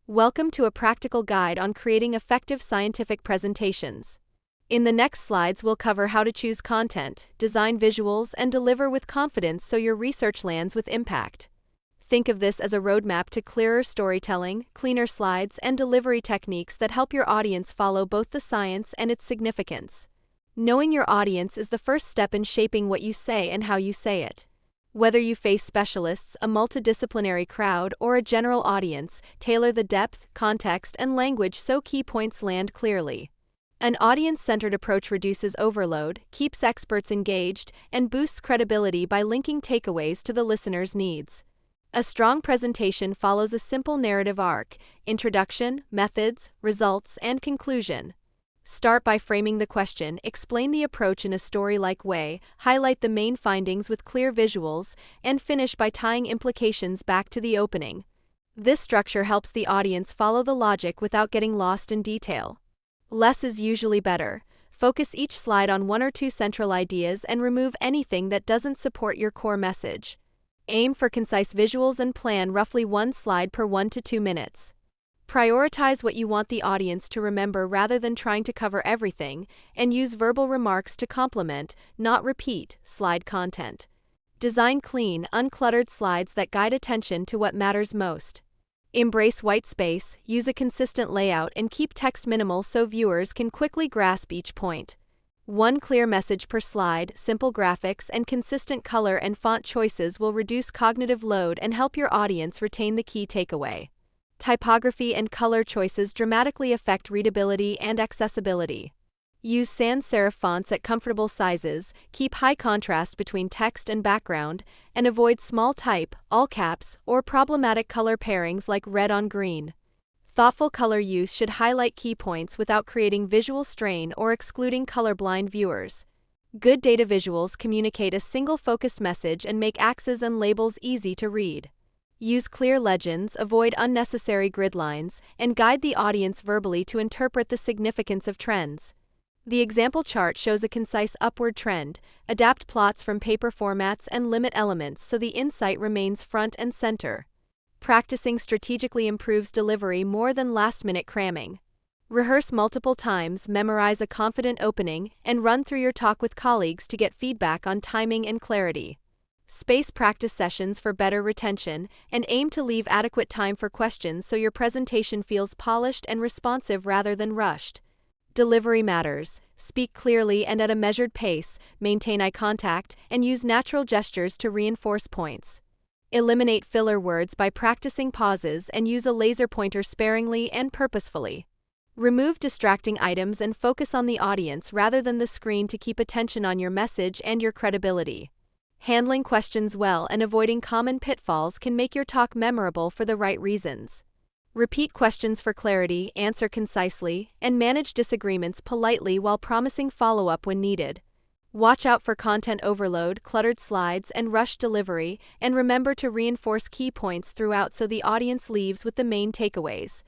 Welcome to a practical guide on creating effective scientific presentations. In the next slides, we'll cover how to choose content, design visuals, and deliver with confidence so your research lands with impact. Think of this as a roadmap to clearer storytelling, cleaner slides, and delivery techniques that help your audience follow both the science and its significance. Knowing your audience is the first step in shaping what you say and how you say it. Whether you face specialists, a multidisciplinary crowd, or a general audience, tailor the depth, context, and language so key points land clearly. An audience-centered approach reduces overload, keeps experts engaged, and boosts credibility by linking takeaways to the listener's needs. A strong presentation follows a simple narrative arc: introduction, methods, results, and conclusion. Start by framing the question, explain the approach in a story-like way, highlight the main findings with clear visuals, and finish by tying implications back to the opening. This structure helps the audience follow the logic without getting lost in detail. Less is usually better. Focus each slide on one or two central ideas and remove anything that doesn't support your core message. Aim for concise visuals and plan roughly one slide per 1 to 2 minutes. Prioritize what you want the audience to remember rather than trying to cover everything, and use verbal remarks to complement, not repeat, slide content. Design clean, uncluttered slides that guide attention to what matters most. Embrace white space, use a consistent layout, and keep text minimal so viewers can quickly grasp each point. One clear message per slide, simple graphics, and consistent color and font choices will reduce cognitive load and help your audience retain the key takeaway. Typography and color choices dramatically affect readability and accessibility. Use sans serif fonts at comfortable sizes, keep high contrast between text and background, and avoid small type, all caps, or problematic color pairings like red on green. Thoughtful color use should highlight key points without creating visual strain or excluding colorblind viewers. Good data visuals communicate a single focused message and make axes and labels easy to read. Use clear legends, avoid unnecessary grid lines, and guide the audience verbally to interpret the significance of trends. The example chart shows a concise upward trend. Adapt plots from paper formats and limit elements so the insight remains front and center. Practicing strategically improves delivery more than last-minute cramming. Rehearse multiple times, memorize a confident opening, and run through your talk with colleagues to get feedback on timing and clarity. Space practice sessions for better retention, and aim to leave adequate time for questions so your presentation feels polished and responsive rather than rushed. Delivery matters. Speak clearly and at a measured pace, maintain eye contact, and use natural gestures to reinforce points. Eliminate filler words by practicing pauses and use a laser pointer sparingly and purposefully. Remove distracting items and focus on the audience rather than the screen to keep attention on your message and your credibility. Handling questions well and avoiding common pitfalls can make your talk memorable for the right reasons. Repeat questions for clarity, answer concisely, and manage disagreements politely while promising follow-up when needed. Watch out for content overload, cluttered slides, and rushed delivery, and remember to reinforce key points throughout so the audience leaves with the main takeaways.